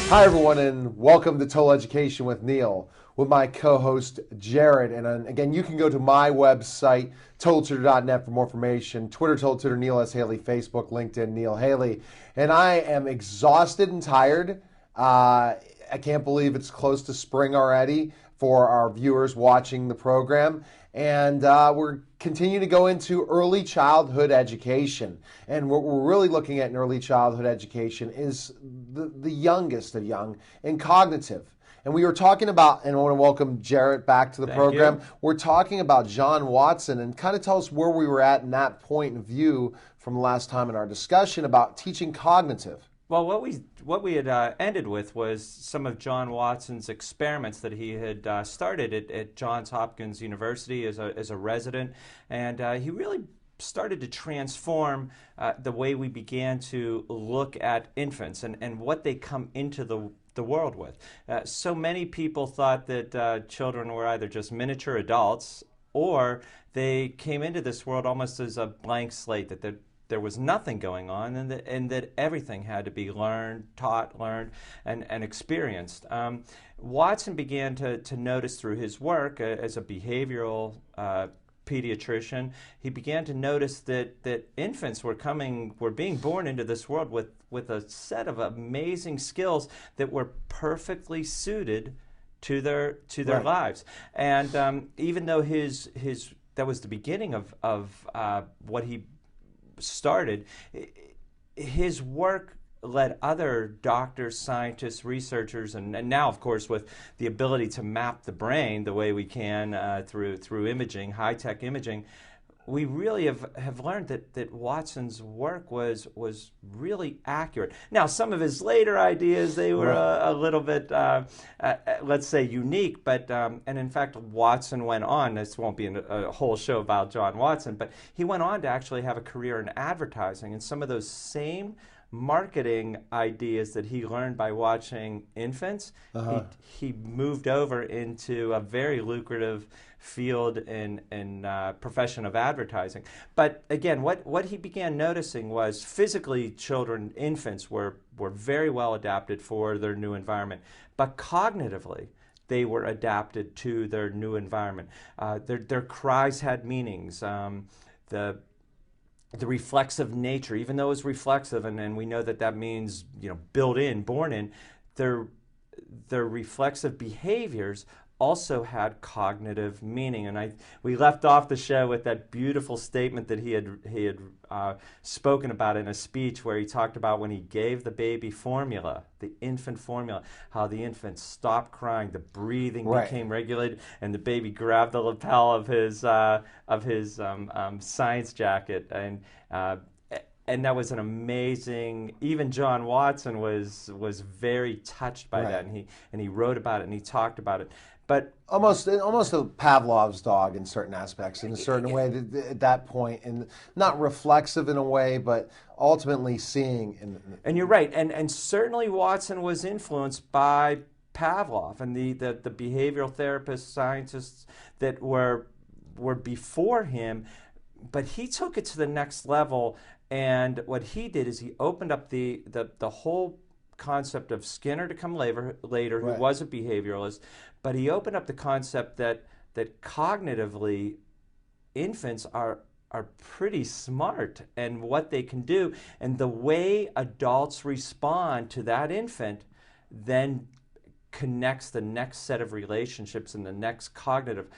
Hi, everyone, and welcome to Total Education with Neil, with my co-host, Jarrett. And again, you can go to my website, totaltutor.net, for more information. Twitter, Total Tutor, Neil S. Haley. Facebook, LinkedIn, Neil Haley. And I am exhausted and tired. I can't believe it's close to spring already for our viewers watching the program. And we're continuing to go into early childhood education. And what we're really looking at in early childhood education is the youngest of young and cognitive. And we were talking about, and I want to welcome Jarrett back to the program. We're talking about John Watson, and kind of tell us where we were at in that point of view from the last time in our discussion about teaching cognitive. Well, what we had ended with was some of John Watson's experiments that he had started at Johns Hopkins University as a resident, and he really started to transform the way we began to look at infants and what they come into the world with. So many people thought that children were either just miniature adults or they came into this world almost as a blank slate, that there was nothing going on, and that everything had to be learned, taught, learned, and experienced. Watson began to notice through his work as a behavioral pediatrician, he began to notice that infants were being born into this world with a set of amazing skills that were perfectly suited to their lives. And even though that was the beginning of what he started, his work led other doctors, scientists, researchers, and now, of course, with the ability to map the brain the way we can through imaging, high-tech imaging, we really have learned that Watson's work was really accurate. Now, some of his later ideas, they were a little bit, let's say, unique, but, and in fact, Watson went on, this won't be a whole show about John Watson, but he went on to actually have a career in advertising, and some of those same marketing ideas that he learned by watching infants, he moved over into a very lucrative field in profession of advertising. But again, what he began noticing was physically infants were very well adapted for their new environment, but cognitively they were adapted to their new environment. Their cries had meanings. The reflexive nature, even though it's reflexive, and we know that means, built in, born in, their reflexive behaviors also had cognitive meaning. And we left off the show with that beautiful statement that he had spoken about in a speech, where he talked about when he gave the baby formula, the infant formula, how the infant stopped crying, the breathing became regulated, and the baby grabbed the lapel of his science jacket, and that was an amazing. Even John Watson was very touched by that, and he wrote about it and he talked about it. But almost a Pavlov's dog in certain aspects, in a certain way at that point, and not reflexive in a way, but ultimately seeing. And you're right, and certainly Watson was influenced by Pavlov and the behavioral therapists, scientists that were before him, but he took it to the next level. And what he did is he opened up the whole concept of Skinner to come later, who was a behavioralist, but he opened up the concept that cognitively infants are pretty smart, and what they can do, and the way adults respond to that infant then connects the next set of relationships and the next cognitive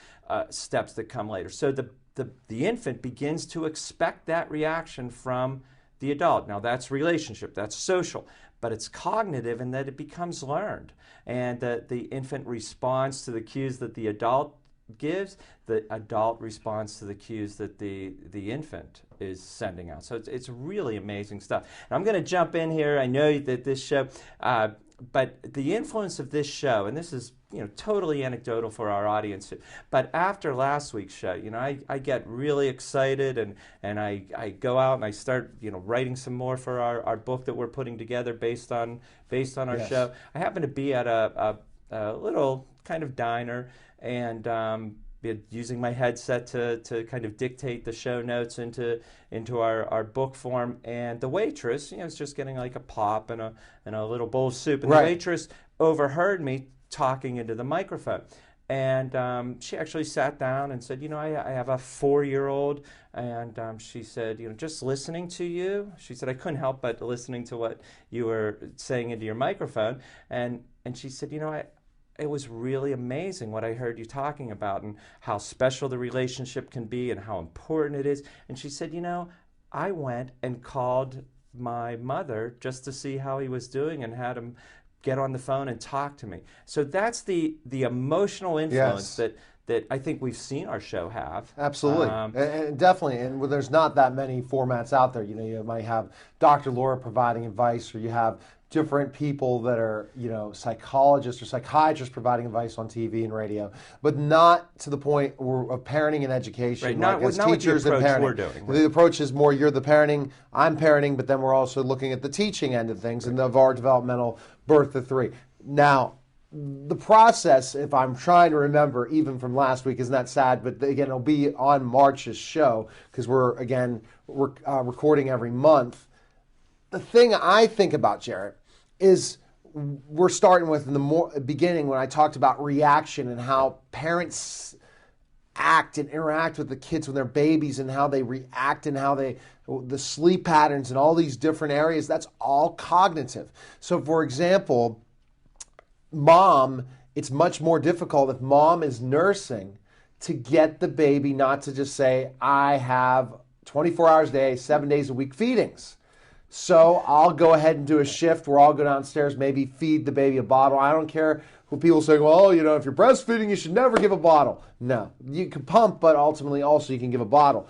steps that come later. So the infant begins to expect that reaction from the adult. Now, that's relationship, that's social, but it's cognitive in that it becomes learned. And the infant responds to the cues that the adult gives, the adult responds to the cues that the infant is sending out. So it's really amazing stuff. And I'm going to jump in here. I know that this show, but the influence of this show, and this is totally anecdotal for our audience, but after last week's show, I get really excited, and I go out and I start writing some more for our book that we're putting together based on our show. I happen to be at a little kind of diner, and be using my headset to kind of dictate the show notes into our book form. And the waitress, is just getting like a pop and a little bowl of soup. And the waitress overheard me talking into the microphone. And she actually sat down and said, I have a 4-year-old, and she said, just listening to you. She said, I couldn't help but listening to what you were saying into your microphone. And she said, it was really amazing what I heard you talking about and how special the relationship can be and how important it is. And she said, I went and called my mother just to see how he was doing and had him get on the phone and talk to me. So that's the emotional influence that I think we've seen our show have. Absolutely. And definitely. And there's not that many formats out there. You might have Dr. Laura providing advice, or you have different people that are, psychologists or psychiatrists providing advice on TV and radio, but not to the point of parenting and education. Right. Not with the approach we're doing. The approach is more, you're the parenting, I'm parenting, but then we're also looking at the teaching end of things and of our developmental birth to 3. Now, the process, if I'm trying to remember, even from last week, isn't that sad? But again, it'll be on March's show because we're recording every month. The thing I think about, Jarrett, is we're starting with in the beginning when I talked about reaction and how parents act and interact with the kids when they're babies and how they react and how the sleep patterns and all these different areas. That's all cognitive. So, for example, mom, it's much more difficult if mom is nursing to get the baby not to just say, I have 24 hours a day, 7 days a week feedings. So I'll go ahead and do a shift where I'll go downstairs, maybe feed the baby a bottle. I don't care what people say, well, if you're breastfeeding, you should never give a bottle. No, you can pump, but ultimately also you can give a bottle.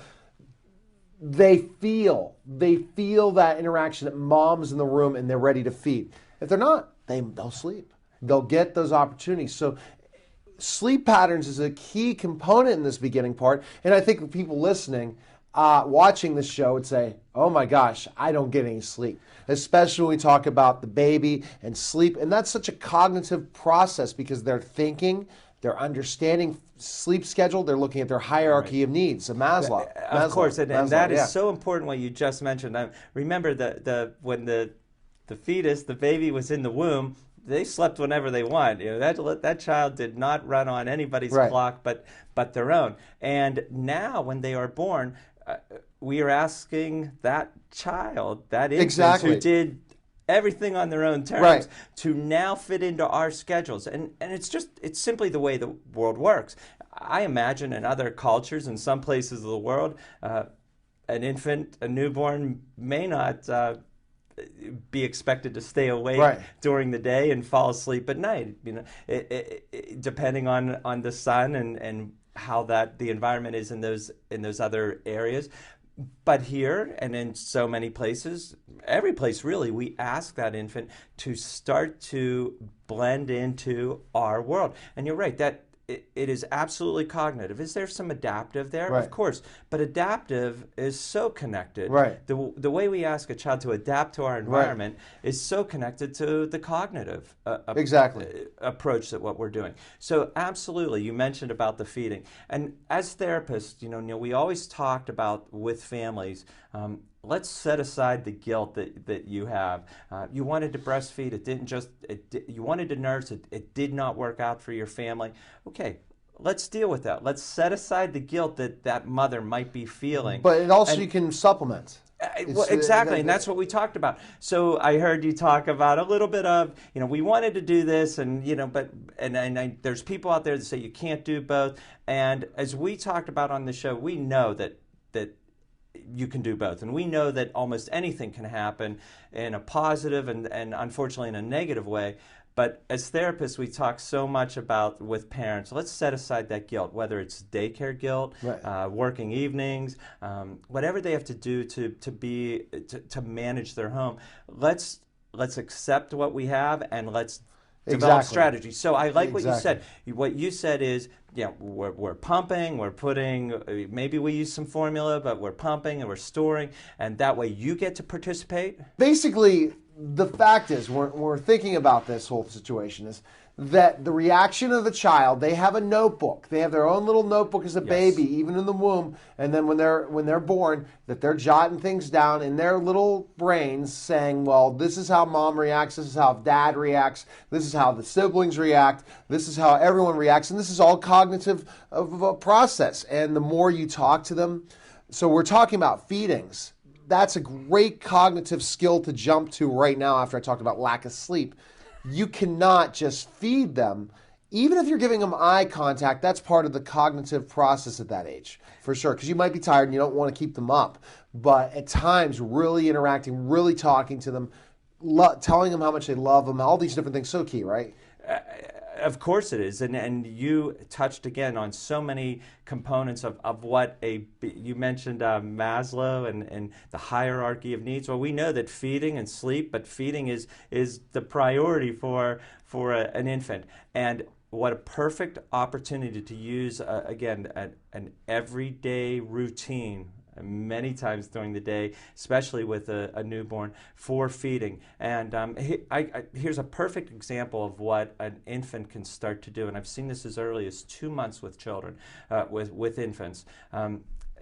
They feel that interaction that mom's in the room and they're ready to feed. If they're not, they'll sleep. They'll get those opportunities. So sleep patterns is a key component in this beginning part. And I think people listening, watching this show would say, oh my gosh, I don't get any sleep. Especially when we talk about the baby and sleep. And that's such a cognitive process because they're thinking, they're understanding sleep schedule, they're looking at their hierarchy of needs, Maslow. Of course, and that is so important what you just mentioned. Remember when the fetus, the baby was in the womb, they slept whenever they want. That child did not run on anybody's clock but their own. And now when they are born, we are asking that child, that infant who did everything on their own terms, to now fit into our schedules. And it's simply the way the world works. I imagine in other cultures, in some places of the world, an infant, a newborn, may not be expected to stay awake during the day and fall asleep at night. Depending on the sun and how the environment is in those other areas. But here and in so many places, every place really, we ask that infant to start to blend into our world. And you're right, that it is absolutely cognitive. Is there some adaptive there? Of course. But adaptive is so connected. The way we ask a child to adapt to our environment is so connected to the cognitive approach that what we're doing. So absolutely, you mentioned about the feeding. And as therapists, we always talked about with families, let's set aside the guilt that you have. You wanted to breastfeed, you wanted to nurse, it did not work out for your family. Okay, let's deal with that. Let's set aside the guilt that mother might be feeling. But it also you can supplement. Exactly, and that's what we talked about. So I heard you talk about a little bit of, we wanted to do this, and there's people out there that say you can't do both. And as we talked about on the show, we know that you can do both. And we know that almost anything can happen in a positive and unfortunately in a negative way. But as therapists, we talk so much about with parents, let's set aside that guilt, whether it's daycare guilt, working evenings, whatever they have to do to manage their home. Let's accept what we have and let's develop strategy. So I like what you said. What you said is, we're pumping, we're putting, maybe we use some formula, but we're pumping and we're storing, and that way you get to participate. Basically, the fact is, we're thinking about this whole situation is that the reaction of the child, they have a notebook. They have their own little notebook as a baby, even in the womb. And then when they're born, that they're jotting things down in their little brains saying, well, this is how mom reacts. This is how dad reacts. This is how the siblings react. This is how everyone reacts. And this is all cognitive of a process. And the more you talk to them, so we're talking about feedings. That's a great cognitive skill to jump to right now after I talked about lack of sleep. You cannot just feed them. Even if you're giving them eye contact, that's part of the cognitive process at that age, for sure, because you might be tired and you don't want to keep them up. But at times, really interacting, really talking to them, telling them how much they love them, all these different things, so key, right? Of course it is, and you touched again on so many components of what you mentioned Maslow and the hierarchy of needs. Well, we know that feeding and sleep, but feeding is the priority for an infant, and what a perfect opportunity to use again an everyday routine many times during the day, especially with a newborn, for feeding. And here's a perfect example of what an infant can start to do. And I've seen this as early as 2 months with children, with infants.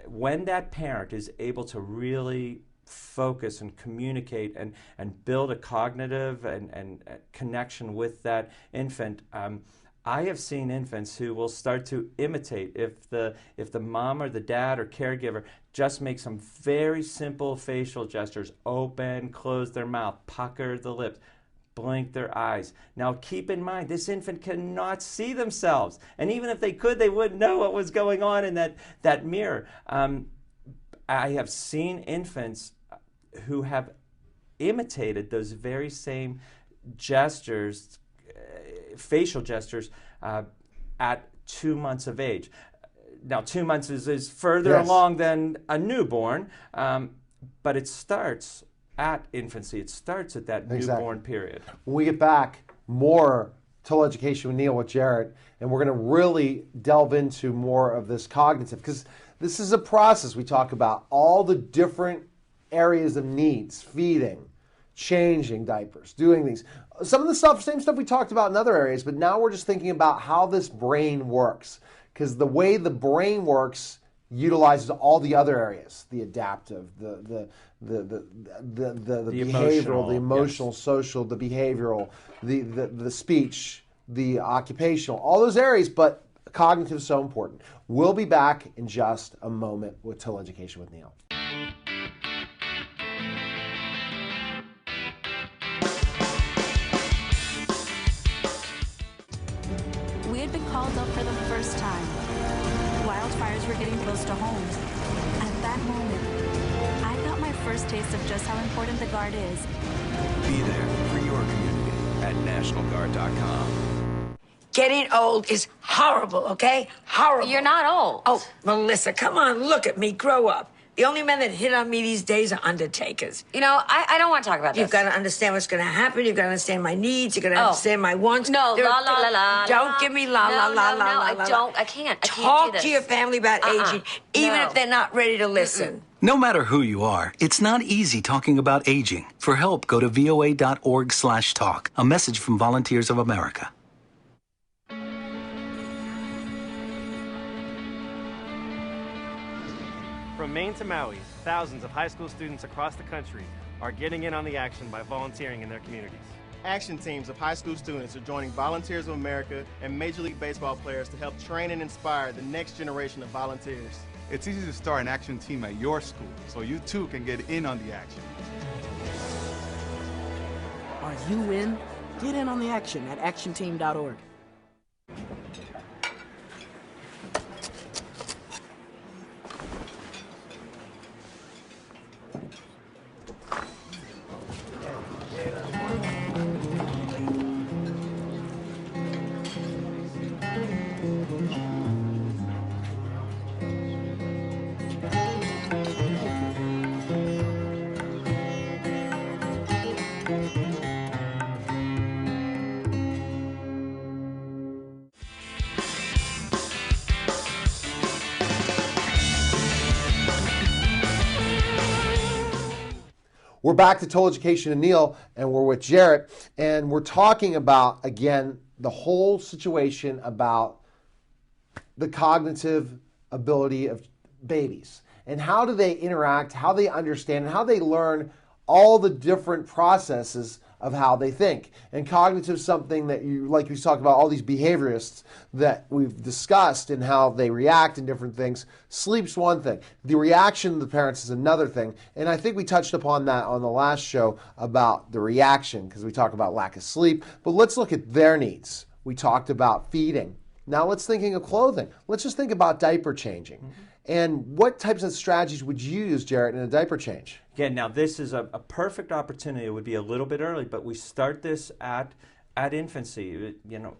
When that parent is able to really focus and communicate and build a cognitive and connection with that infant, I have seen infants who will start to imitate if the mom or the dad or caregiver just makes some very simple facial gestures, open, close their mouth, pucker the lips, blink their eyes. Now keep in mind, this infant cannot see themselves, and even if they could, they wouldn't know what was going on in that mirror. I have seen infants who have imitated those very same gestures, facial gestures, at 2 months of age. Now, 2 months is further along than a newborn, but it starts at infancy. It starts at that newborn period. When we get back, more Total Education with Neil with Jarrett, and we're going to really delve into more of this cognitive, because this is a process. We talk about all the different areas of needs: feeding, changing diapers, doing these. Some of the same stuff we talked about in other areas, but now we're just thinking about how this brain works, because the way the brain works utilizes all the other areas: the adaptive, the behavioral, the emotional, social, the behavioral, the speech, the occupational, all those areas. But cognitive is so important. We'll be back in just a moment with Total Education with Neil. We had been called up for the first time. Wildfires were getting close to homes. At that moment, I got my first taste of just how important the Guard is. Be there for your community at NationalGuard.com. Getting old is horrible, okay? Horrible. You're not old. Oh, Melissa, come on, look at me, grow up. The only men that hit on me these days are undertakers. You know, I don't want to talk about this. You've got to understand what's going to happen. You've got to understand my needs. You've got to understand my wants. No, la, la, la, la. Don't give me la, la, la, la, la, la. I don't. I can't do Talk this. to your family about aging, even if they're not ready to listen. No matter who you are, it's not easy talking about aging. For help, go to voa.org/talk. A message from Volunteers of America. From Maine to Maui, thousands of high school students across the country are getting in on the action by volunteering in their communities. Action teams of high school students are joining Volunteers of America and Major League Baseball players to help train and inspire the next generation of volunteers. It's easy to start an action team at your school, so you too can get in on the action. Are you in? Get in on the action at actionteam.org. We're back to Total Education and Neil, and we're with Jarrett, and we're talking about, again, the whole situation about the cognitive ability of babies and how do they interact, how they understand, and how they learn all the different processes of how they think. And cognitive is something that you, like we talked about, all these behaviorists that we've discussed and how they react in different things. Sleep's one thing. The reaction of the parents is another thing. And I think we touched upon that on the last show about the reaction because we talked about lack of sleep. But let's look at their needs. We talked about feeding. Now let's thinking of clothing. Let's just think about diaper changing. Mm-hmm. And what types of strategies would you use, Jarrett, in a diaper change? Again, now this is a perfect opportunity. It would be a little bit early, but we start this at infancy. You know,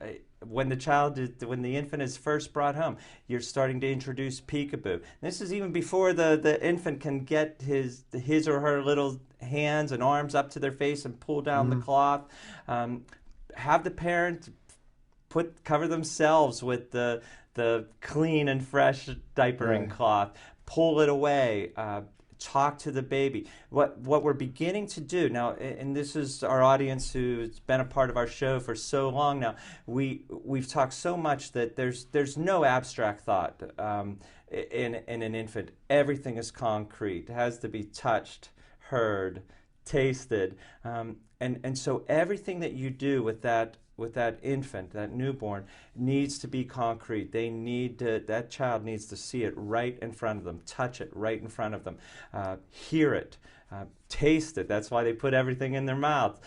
when the infant is first brought home, you're starting to introduce peekaboo. This is even before the infant can get his or her little hands and arms up to their face and pull down the cloth. Have the parent cover themselves with the clean and fresh diapering cloth. Pull it away. Talk to the baby. What we're beginning to do now, and this is our audience who's been a part of our show for so long now. We've talked so much that there's no abstract thought in an infant. Everything is concrete. It has to be touched, heard, tasted, and so everything that you do with that infant, that newborn, needs to be concrete. That child needs to see it right in front of them, touch it right in front of them, hear it, taste it. That's why they put everything in their mouth.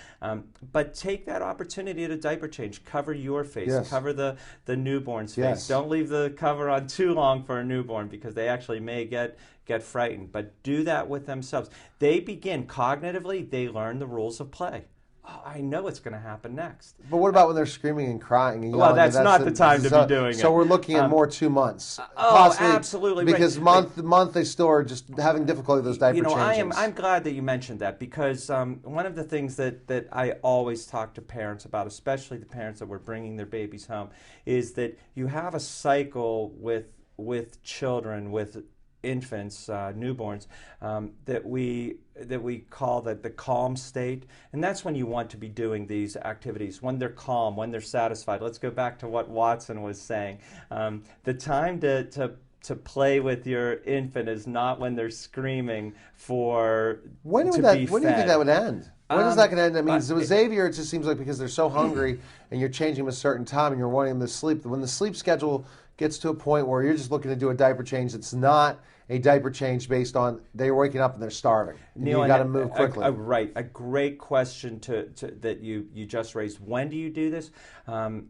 But take that opportunity at a diaper change. Cover your face, cover the newborn's face. Don't leave the cover on too long for a newborn because they actually may get frightened. But do that with themselves. They begin cognitively, they learn the rules of play. Oh, I know what's going to happen next. But what about when they're screaming and crying and yelling? Well, that's not the time to be doing it. So we're looking at more 2 months. Possibly, absolutely. Because month they still are just having difficulty with those diaper changes. I'm glad that you mentioned that because one of the things that I always talk to parents about, especially the parents that were bringing their babies home, is that you have a cycle with children, with infants, newborns, that we call the calm state, and that's when you want to be doing these activities, when they're calm, when they're satisfied. Let's go back to what Watson was saying. The time to play with your infant is not when they're screaming to be fed. When do you think that would end? When is that going to end? I mean, with Xavier, it just seems like because they're so hungry and you're changing them a certain time and you're wanting them to sleep, when the sleep schedule gets to a point where you're just looking to do a diaper change that's not a diaper change based on they're waking up and they're starving. Neil, you got to move quickly. Right. A great question that you just raised. When do you do this?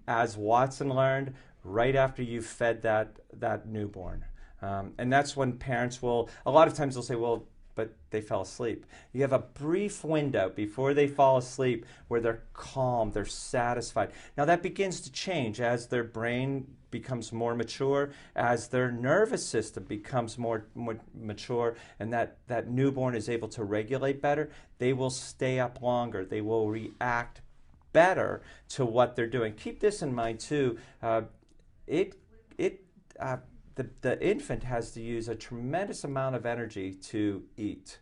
As Watson learned, right after you've fed that newborn. And that's when parents will, a lot of times they'll say, well, but they fell asleep. You have a brief window before they fall asleep where they're calm, they're satisfied. Now that begins to change as their brain becomes more mature, as their nervous system becomes more mature, and that newborn is able to regulate better. They will stay up longer. They will react better to what they're doing. Keep this in mind too. The infant has to use a tremendous amount of energy to eat.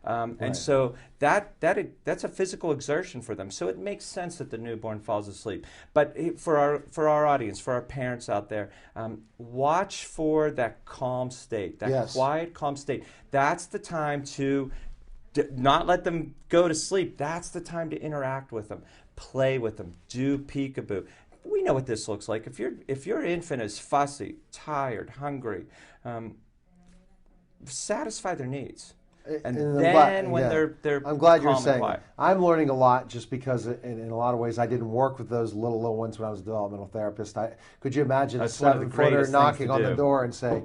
And so that's a physical exertion for them. So it makes sense that the newborn falls asleep. But for our audience, for our parents out there, watch for that calm state, that quiet, calm state. That's the time to not let them go to sleep. That's the time to interact with them, play with them, do peekaboo. We know what this looks like. If your infant is fussy, tired, hungry, satisfy their needs. And then when they're I'm glad you're calm saying and quiet. I'm learning a lot just because in a lot of ways I didn't work with those little ones when I was a developmental therapist. Could you imagine a 7-footer knocking on the door and say,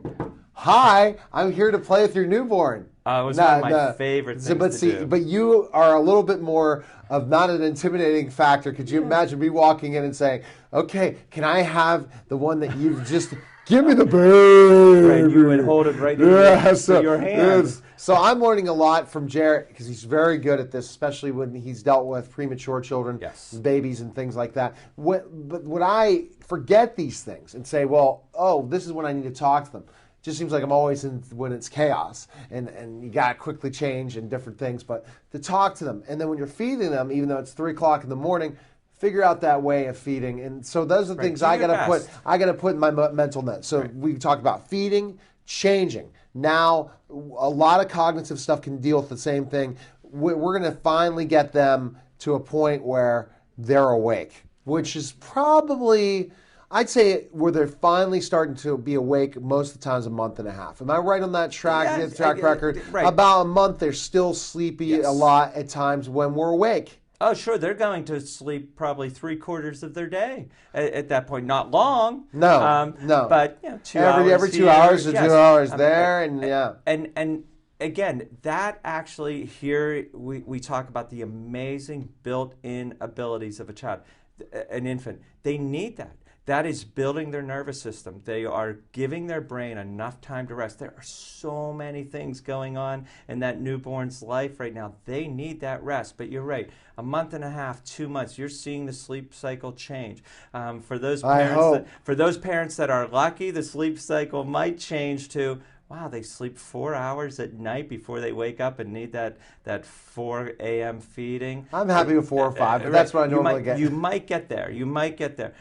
"Hi, I'm here to play with your newborn"? It was one of my favorite things to do. But you are a little bit more of not an intimidating factor. Could you imagine me walking in and saying, "Okay, can I have the one that you've just give me the baby"? Right, you would hold it right in your hands. So I'm learning a lot from Jarrett because he's very good at this, especially when he's dealt with premature children, babies, and things like that. But when I forget these things and say, "Well, this is when I need to talk to them," it just seems like I'm always in when it's chaos and you got to quickly change and different things. But to talk to them, and then when you're feeding them, even though it's 3 o'clock in the morning, figure out that way of feeding. And so those are the things I got to put in my mental note. So we talked about feeding, changing. Now, a lot of cognitive stuff can deal with the same thing. We're going to finally get them to a point where they're awake, which is probably, I'd say, where they're finally starting to be awake most of the times a month and a half. Am I right on that track record? Right. About a month, they're still sleepy a lot at times when we're awake. Oh, sure. They're going to sleep probably 3/4 of their day at that point. Not long. No. But 2 hours. Every 2 hours or 2 hours there, and yeah. And again, that actually here we talk about the amazing built-in abilities of a child, an infant. They need that. That is building their nervous system. They are giving their brain enough time to rest. There are so many things going on in that newborn's life right now. They need that rest. But you're right. A month and a half, 2 months, you're seeing the sleep cycle change. For those parents that are lucky, the sleep cycle might change to, wow, they sleep 4 hours at night before they wake up and need that 4 a.m. feeding. I'm happy with 4 or 5, but that's what I normally get. You might get there. You might get there.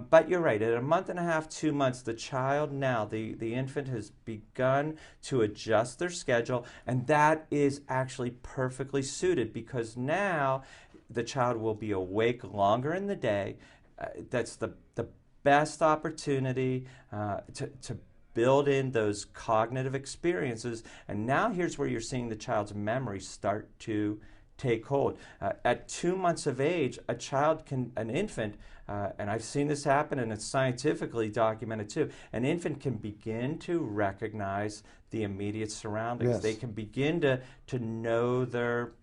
But you're right. At a month and a half, 2 months, the child now, the infant has begun to adjust their schedule, and that is actually perfectly suited because now the child will be awake longer in the day. That's the best opportunity to build in those cognitive experiences. And now here's where you're seeing the child's memory start to take hold. At 2 months of age, an infant, and I've seen this happen and it's scientifically documented too, an infant can begin to recognize the immediate surroundings. Yes. They can begin to know their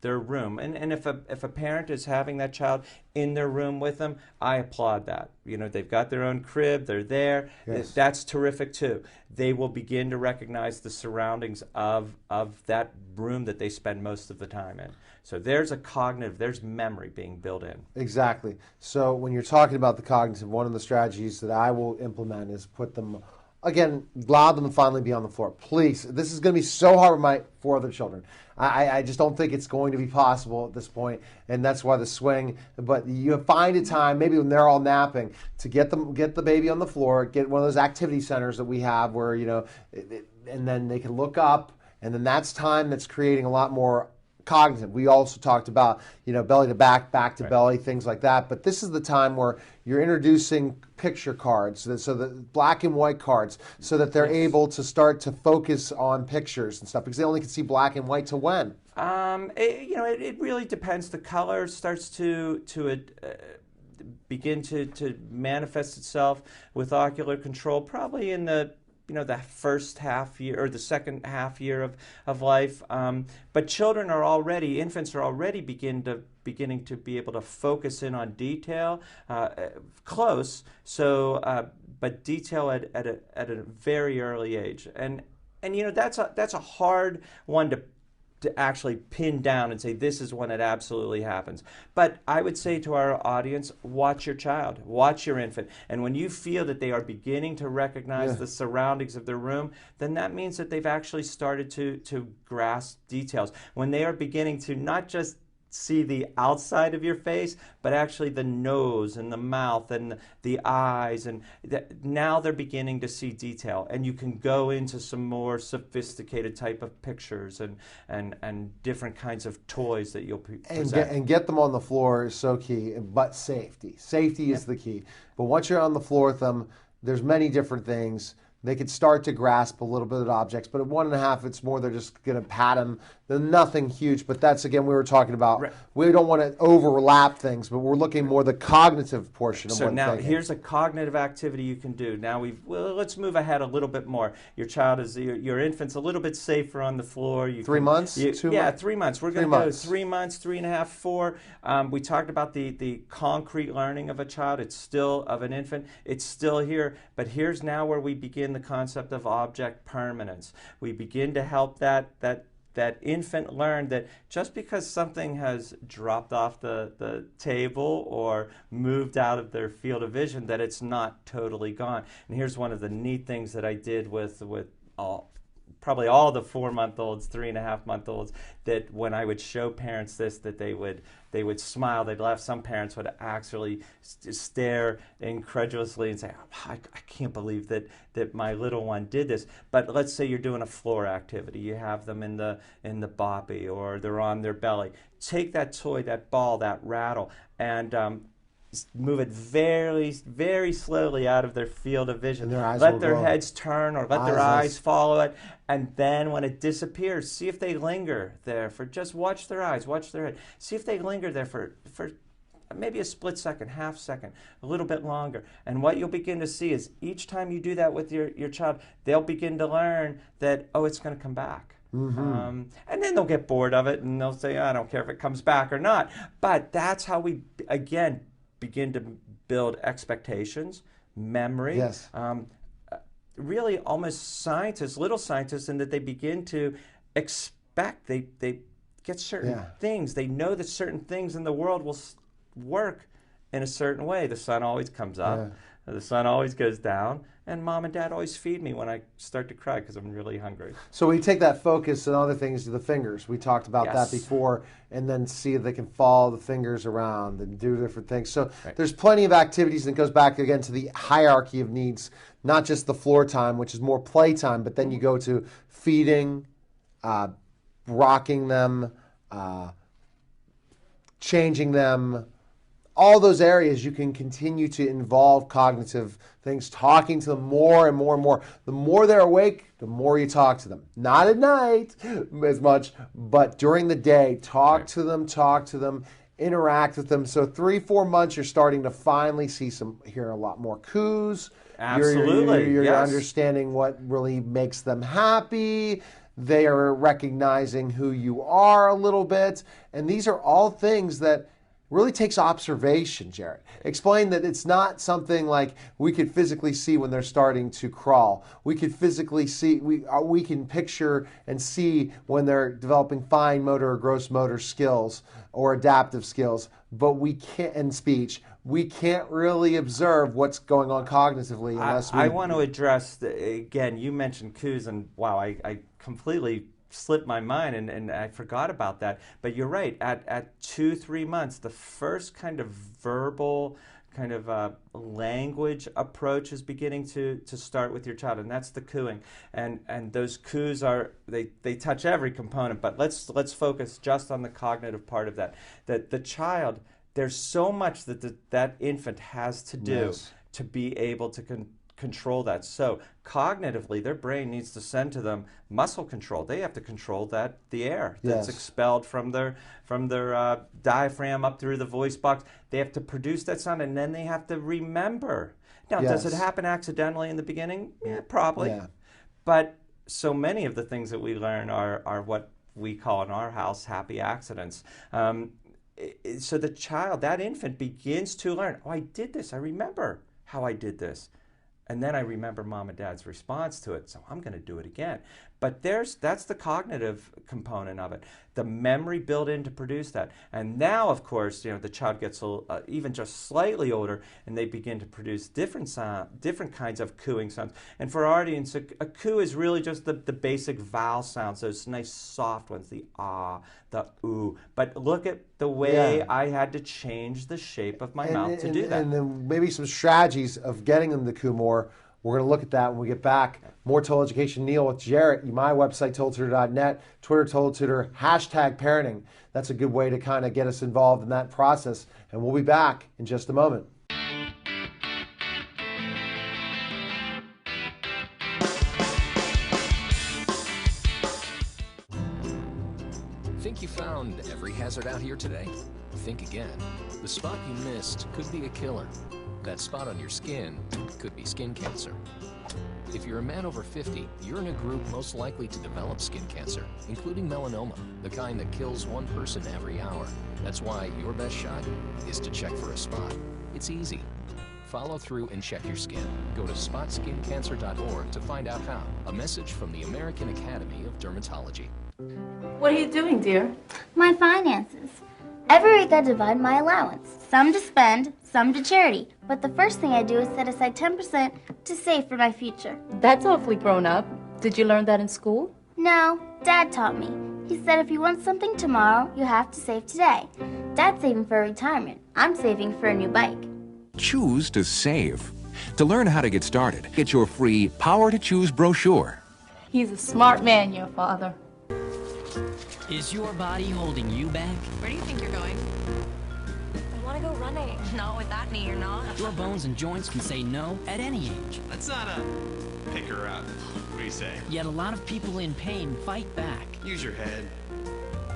room. And if a parent is having that child in their room with them, I applaud that. They've got their own crib, they're there. Yes. That's terrific too. They will begin to recognize the surroundings of that room that they spend most of the time in. So there's there's memory being built in. Exactly. So when you're talking about the cognitive, one of the strategies that I will implement is put them, again, allow them to finally be on the floor. Please, this is going to be so hard with my 4 other children. I just don't think it's going to be possible at this point, and that's why the swing. But you find a time, maybe when they're all napping, to get the baby on the floor, get one of those activity centers that we have where, and then they can look up, and then that's time that's creating a lot more cognitive. We also talked about, belly to back, back to belly, things like that. But this is the time where you're introducing picture cards, so the black and white cards, so that they're able to start to focus on pictures and stuff, because they only can see black and white to when. It really depends. The color starts to begin to manifest itself with ocular control, probably in the first half year or the second half year of life. But infants are already beginning to be able to focus in on detail, close, but detail at a very early age. And that's a hard one to actually pin down and say this is when it absolutely happens. But I would say to our audience, watch your child, watch your infant. And when you feel that they are beginning to recognize the surroundings of their room, then that means that they've actually started to grasp details. When they are beginning to not just see the outside of your face, but actually the nose and the mouth and the eyes, and now they're beginning to see detail, and you can go into some more sophisticated type of pictures and different kinds of toys that you'll present. And get them on the floor is so key, but safety is the key. But once you're on the floor with them, there's many different things. They could start to grasp a little bit of objects, but at 1.5, it's more they're just going to pat them. They're nothing huge, but that's, again, we were talking about. Right. We don't want to overlap things, but we're looking more the cognitive portion of so one thing. So now here's a cognitive activity you can do. Now let's move ahead a little bit more. Your child your infant's a little bit safer on the floor. 3 months? 2 months? Yeah, 3 months. We're going to go 3 months, 3.5, 4. We talked about the concrete learning of a child. It's still of an infant. It's still here, but here's now where we begin the concept of object permanence. We begin to help that infant learn that just because something has dropped off the table or moved out of their field of vision, that it's not totally gone. And here's one of the neat things that I did with probably all the 4-month-olds, 3.5-month-olds, that when I would show parents this, that they would smile, they'd laugh. Some parents would actually stare incredulously and say, I can't believe that my little one did this. But let's say you're doing a floor activity. You have them in the boppy, or they're on their belly. Take that toy, that ball, that rattle, and move it very, very slowly out of their field of vision. Let their heads turn, or let their eyes follow it. And then when it disappears, see if they linger there for just, watch their eyes, watch their head. See if they linger there for maybe a split second, half second, a little bit longer. And what you'll begin to see is each time you do that with your child, they'll begin to learn that, oh, it's going to come back. And then they'll get bored of it, and they'll say, I don't care if it comes back or not. But that's how we, again, begin to build expectations, memory, really almost scientists, little scientists, in that they begin to expect, they get certain things. They know that certain things in the world will work in a certain way. The sun always comes up, the sun always goes down, and mom and dad always feed me when I start to cry because I'm really hungry. So we take that focus and other things to the fingers. We talked about that before, and then see if they can follow the fingers around and do different things. So there's plenty of activities, and it goes back again to the hierarchy of needs, not just the floor time, which is more play time, but then you go to feeding, rocking them, changing them. All those areas you can continue to involve cognitive things, talking to them more and more and more. The more they're awake, the more you talk to them. Not at night as much, but during the day, talk to them, interact with them. So 3-4 months, you're starting to finally hear a lot more coos. Absolutely. You're understanding what really makes them happy. They are recognizing who you are a little bit. And these are all things that really takes observation, Jarrett. Explain that it's not something like we could physically see when they're starting to crawl. We could physically see, we can picture and see when they're developing fine motor or gross motor skills or adaptive skills, but we can't, in speech, we can't really observe what's going on cognitively unless we... I want to address, again, you mentioned coos, and wow, I completely slipped my mind and I forgot about that. But you're right, at 2-3 months, the first kind of verbal kind of language approach is beginning to start with your child, and that's the cooing. And those coos are, they touch every component, but let's focus just on the cognitive part of that. That the child, there's so much that infant has to do to be able to control that. So cognitively, their brain needs to send to them muscle control. They have to control the air that's expelled from their diaphragm up through the voice box. They have to produce that sound, and then they have to remember. Now, does it happen accidentally in the beginning? Yeah, probably. Yeah. But so many of the things that we learn are what we call in our house happy accidents. So the child, that infant, begins to learn, oh, I did this. I remember how I did this. And then I remember mom and dad's response to it, so I'm going to do it again. But that's the cognitive component of it, the memory built in to produce that. And now, of course, the child gets even just slightly older, and they begin to produce different kinds of cooing sounds. And for our audience, a coo is really just the basic vowel sounds, those nice soft ones, the ah, the ooh. But look at the way I had to change the shape of my mouth to do that. And then maybe some strategies of getting them to coo more. We're going to look at that when we get back. More Total Education. Neil with Jarrett. My website, totaltutor.net. Twitter, Total Tutor. #parenting. That's a good way to kind of get us involved in that process. And we'll be back in just a moment. Think you found every hazard out here today? Think again. The spot you missed could be a killer. That spot on your skin could be skin cancer. If you're a man over 50, you're in a group most likely to develop skin cancer, including melanoma, the kind that kills one person every hour. That's why your best shot is to check for a spot. It's easy. Follow through and check your skin. Go to spotskincancer.org to find out how. A message from the American Academy of Dermatology. What are you doing, dear? My finances. Every week I divide my allowance, some to spend, some to charity. But the first thing I do is set aside 10% to save for my future. That's awfully grown up. Did you learn that in school? No, Dad taught me. He said if you want something tomorrow, you have to save today. Dad's saving for retirement. I'm saving for a new bike. Choose to save. To learn how to get started, get your free Power to Choose brochure. He's a smart man, your father. Is your body holding you back? Where do you think you're going? I want to go running. Not with that knee, you're not. Your bones and joints can say no at any age. That's not a pick her up. What do you say? Yet a lot of people in pain fight back. Use your head.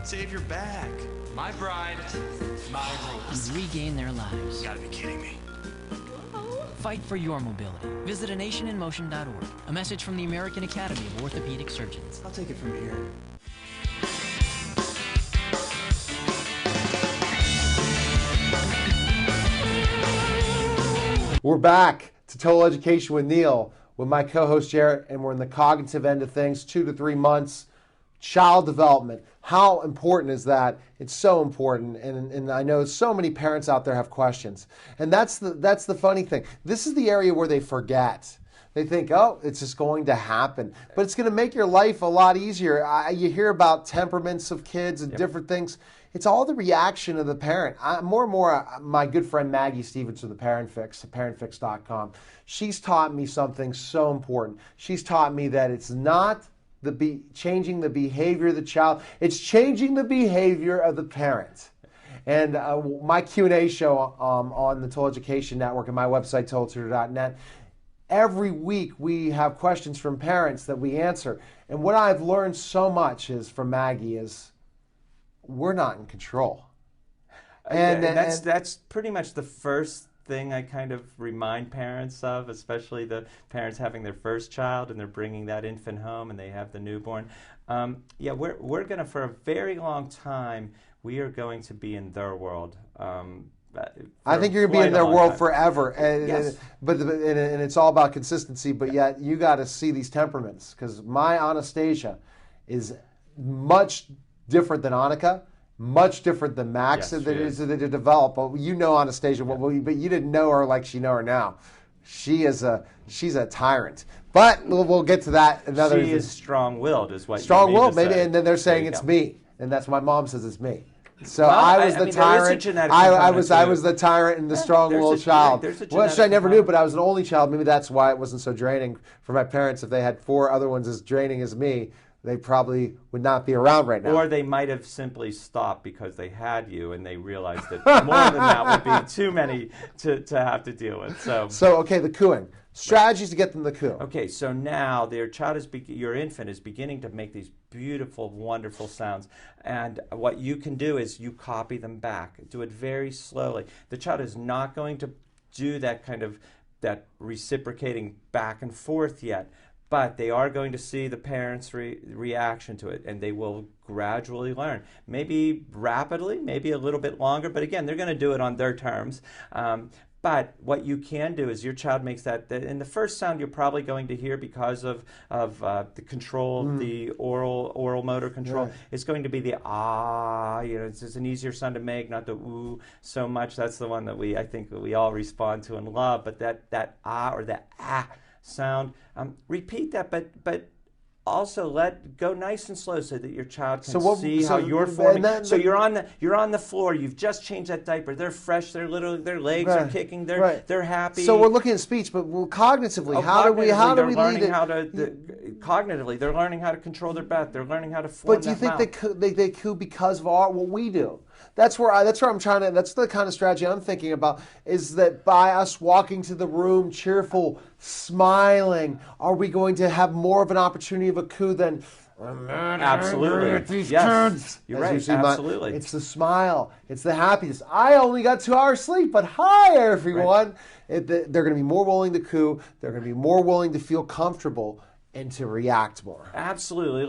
Save your back. My bride, my rules. And regain their lives. You gotta be kidding me. Fight for your mobility. Visit anationinmotion.org. A message from the American Academy of Orthopedic Surgeons. I'll take it from here. We're back to Total Education with Neil, with my co-host Jarrett, and we're in the cognitive end of things, 2 to 3 months, child development. How important is that? It's so important, and I know so many parents out there have questions. And that's the funny thing. This is the area where they forget. They think, oh, it's just going to happen. But it's going to make your life a lot easier. You hear about temperaments of kids and different things. It's all the reaction of the parent. More and more, my good friend Maggie Stevens from the Parent Fix, parentfix.com, she's taught me something so important. She's taught me that it's not changing the behavior of the child, it's changing the behavior of the parent. And my Q&A show on the Total Education Network and my website, totaltutor.net, every week we have questions from parents that we answer. And what I've learned so much is from Maggie is we're not in control. And that's pretty much the first thing I kind of remind parents of, especially the parents having their first child and they're bringing that infant home and they have the newborn. We're going to, for a very long time, we are going to be in their world. I think you're going to be in their world forever. And, yes. and it's all about consistency, but yet you got to see these temperaments, because my Anastasia is much different than Annika, much different than Max, that they develop. But you know Anastasia, but you didn't know her like you know her now. She's a tyrant. But we'll get to that. She is strong-willed, is what strong-willed, maybe, and then they're saying it's me, and that's my mom says it's me. So well, I was the tyrant. I was the tyrant and the strong-willed child. Which I never knew, but I was an only child. Maybe that's why it wasn't so draining for my parents. If they had 4 other ones as draining as me, they probably would not be around right now. Or they might have simply stopped because they had you and they realized that more than that would be too many to have to deal with. So okay, the cooing. Strategies to get them to coo. Okay, so now your infant is beginning to make these beautiful, wonderful sounds. And what you can do is you copy them back. Do it very slowly. The child is not going to do that kind of that reciprocating back and forth yet. But they are going to see the parents' reaction to it, and they will gradually learn. Maybe rapidly, maybe a little bit longer, but again, they're going to do it on their terms. But what you can do is your child makes that, in the first sound you're probably going to hear because of the control, the oral motor control. Yeah. It's going to be the ah, it's just an easier sound to make, not the ooh so much. That's the one that I think we all respond to and love. But that ah or that ah sound, repeat that, but also go nice and slow so that your child can see how you're forming. So you're on the floor. You've just changed that diaper. They're fresh. Their legs are kicking. They're happy. So we're looking at speech, but cognitively, how do we lead it? Cognitively, they're learning how to control their breath. They're learning how to form. But do you think they coo because of what we do? That's where I'm trying to. That's the kind of strategy I'm thinking about. Is that by us walking to the room, cheerful, smiling, are we going to have more of an opportunity of a coo than? Absolutely. Yes. You're right. Absolutely. It's the smile. It's the happiness. I only got 2 hours sleep, but hi everyone. Right. They're going to be more willing to coo. They're going to be more willing to feel comfortable and to react more. Absolutely.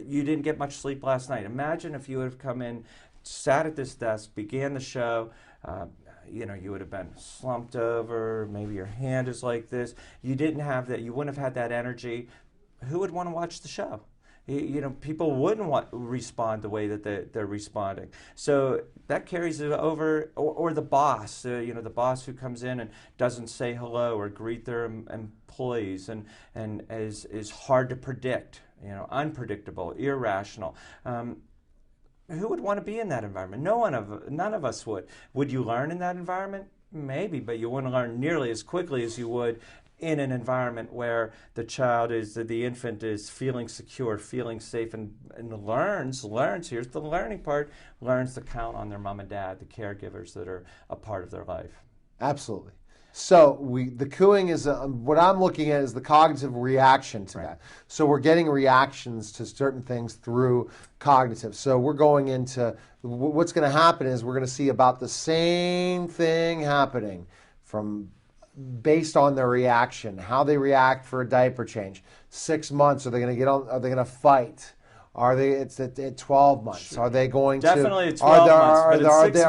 You didn't get much sleep last night. Imagine if you would have come in, sat at this desk, began the show, you would have been slumped over, maybe your hand is like this. You didn't have that, you wouldn't have had that energy. Who would want to watch the show? people wouldn't respond the way that they're responding. So that carries it over, or the boss, the boss who comes in and doesn't say hello or greet their employees and is hard to predict, unpredictable, irrational. Who would want to be in that environment? None of us would. Would you learn in that environment? Maybe, but you wouldn't learn nearly as quickly as you would in an environment where the infant is feeling secure, feeling safe, and learns, here's the learning part, learns to count on their mom and dad, the caregivers that are a part of their life. Absolutely. So the cooing is, what I'm looking at is the cognitive reaction to that. So we're getting reactions to certain things through cognitive. So we're going into, what's going to happen is we're going to see about the same thing happening based on their reaction, how they react for a diaper change. 6 months, are they going to fight? Are they? It's at 12 months. Are they going definitely to? Definitely 12 months.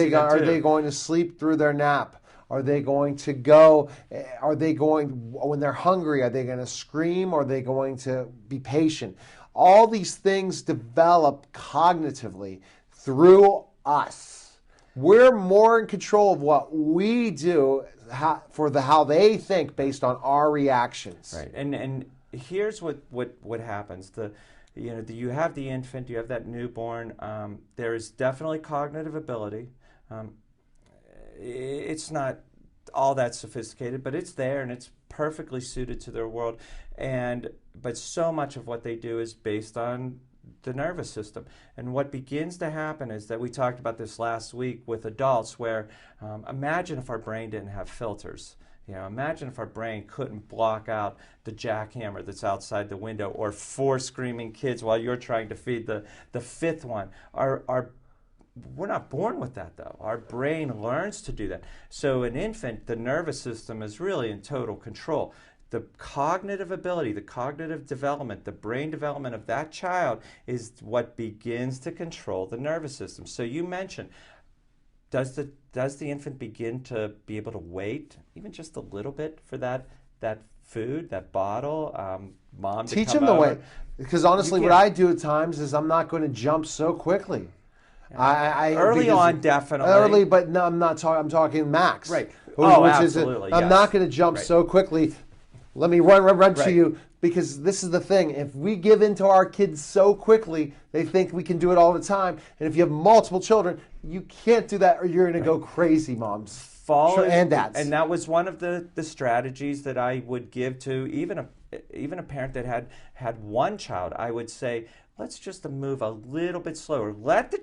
Are they going to sleep through their nap? Are they going to go? Are they going when they're hungry? Are they going to scream? Or are they going to be patient? All these things develop cognitively through us. We're more in control of what we do how they think based on our reactions. Right, and here's what happens. You have the infant, you have that newborn. There is definitely cognitive ability. It's not all that sophisticated, but it's there and it's perfectly suited to their world. But so much of what they do is based on the nervous system. And what begins to happen is that we talked about this last week with adults where imagine if our brain didn't have filters. Imagine if our brain couldn't block out the jackhammer that's outside the window or 4 screaming kids while you're trying to feed the 5th one. We're not born with that, though. Our brain learns to do that. So an infant, the nervous system is really in total control. The cognitive ability, the cognitive development, the brain development of that child is what begins to control the nervous system. So you mentioned, does the infant begin to be able to wait even just a little bit for that food, that bottle, mom to teach come them to over? wait? Because honestly, what I do at times is I'm not going to jump so quickly. Yeah. Early on, definitely. Early, but no, I'm not talking. I'm talking max. Right. Absolutely. I'm not going to jump so quickly. Let me run to you, because this is the thing. If we give in to our kids so quickly, they think we can do it all the time. And if you have multiple children, you can't do that, or you're going to go crazy, moms and dads. And that was one of the strategies that I would give to even a parent that had one child. I would say, let's just move a little bit slower. Let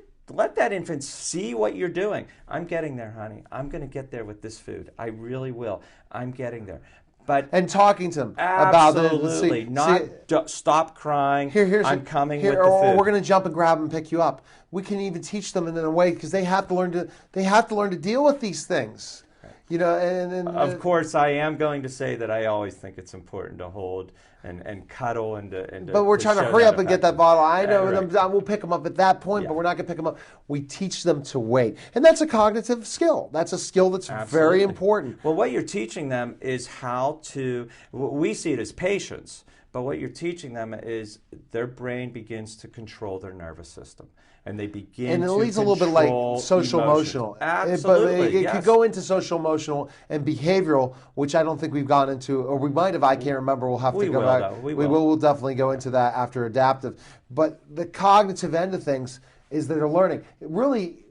that infant see what you're doing. I'm getting there, honey. I'm going to get there with this food. I really will. I'm getting there. And talking to them about it. Stop crying. I'm coming with the food. Or we're going to jump and grab and pick you up. We can even teach them in a way, because they have to learn to deal with these things. Of course, I am going to say that I always think it's important to hold and cuddle and but we're trying to hurry up and get that bottle. I know we'll pick them up at that point, but we're not going to pick them up. We teach them to wait, and that's a cognitive skill. That's a skill that's very important. Well, what you're teaching them is how to. We see it as patience, but what you're teaching them is their brain begins to control their nervous system. And they begin and it to leads a little bit like social emotional. Absolutely, but it could go into social emotional and behavioral, which I don't think we've gone into, or we might have. I can't remember. We'll have to go back. We'll definitely go into that after adaptive. But the cognitive end of things is that they're learning. Really,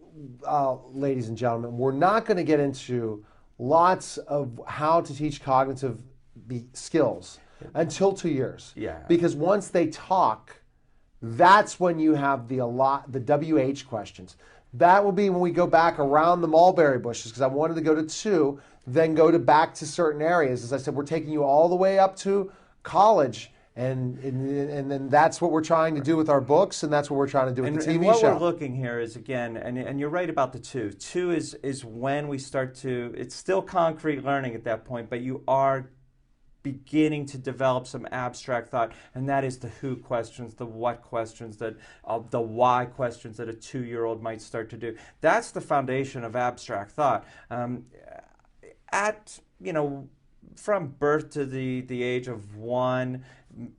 ladies and gentlemen, we're not going to get into lots of how to teach cognitive skills until 2 years. Yeah. Because once they talk, that's when you have the WH questions. That will be when we go back around the mulberry bushes, because I wanted to go to 2, then go back to certain areas. As I said, we're taking you all the way up to college, and then that's what we're trying to do with our books, and that's what we're trying to do with the TV show. And what we're looking here is, again, and you're right about the 2. 2 is when we start to, it's still concrete learning at that point, but you are beginning to develop some abstract thought, and that is the who questions, the what questions, the why questions that a 2-year-old might start to do. That's the foundation of abstract thought. from birth to the age of 1,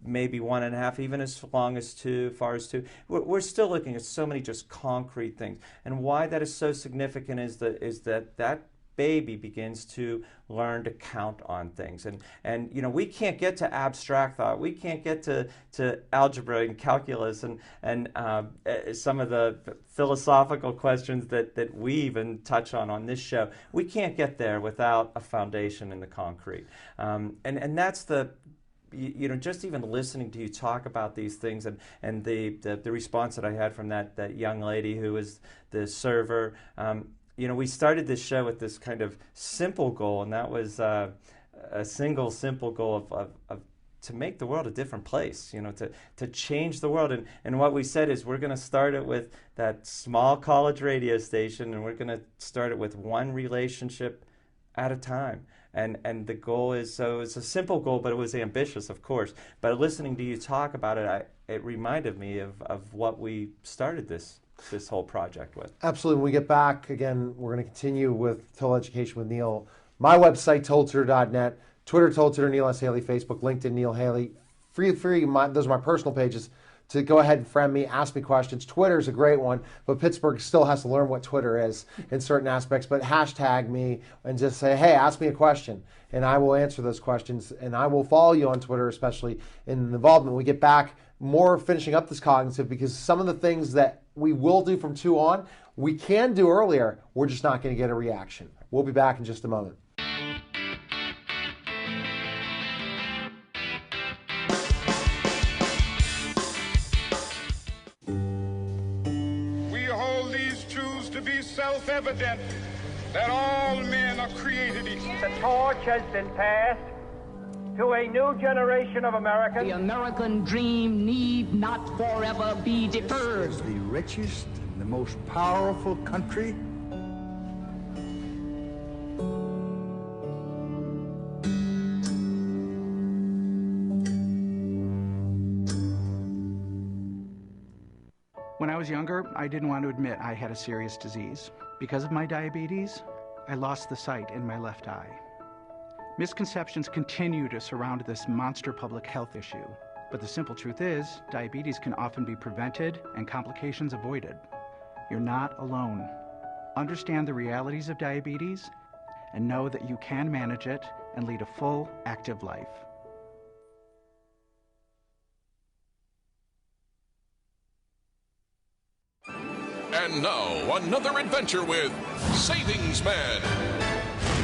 maybe 1.5, even as long as 2, far as 2. We're still looking at so many just concrete things. And why that is so significant is that baby begins to learn to count on things. And you know, we can't get to abstract thought. We can't get to algebra and calculus and some of the philosophical questions that we even touch on this show. We can't get there without a foundation in the concrete. And that's the, you know, just even listening to you talk about these things and the response that I had from that young lady who was the server. You know, we started this show with this kind of simple goal, and that was a single simple goal of to make the world a different place, you know, to change the world. And what we said is we're going to start it with that small college radio station, and we're going to start it with one relationship at a time. And the goal is, so it's a simple goal, but it was ambitious, of course. But listening to you talk about it, it reminded me of what we started this whole project with. Absolutely. When we get back, again, we're going to continue with Total Education with Neil. My website, totaltutor.net, Twitter, Total Tutor, Neil S. Haley, Facebook, LinkedIn, Neil Haley. Those are my personal pages to go ahead and friend me, ask me questions. Twitter is a great one, but Pittsburgh still has to learn what Twitter is in certain aspects. But hashtag me and just say, hey, ask me a question, and I will answer those questions. And I will follow you on Twitter, especially in the involvement. When we get back, more finishing up this cognitive, because some of the things that we will do from 2 on, we can do earlier. We're just not going to get a reaction. We'll be back in just a moment. We hold these truths to be self-evident, that all men are created equal. The torch has been passed to a new generation of Americans. The American dream need not forever be deferred. It's the richest and the most powerful country. When I was younger, I didn't want to admit I had a serious disease. Because of my diabetes, I lost the sight in my left eye. Misconceptions continue to surround this monster public health issue, but the simple truth is, diabetes can often be prevented and complications avoided. You're not alone. Understand the realities of diabetes and know that you can manage it and lead a full, active life. And now, another adventure with Savings Man.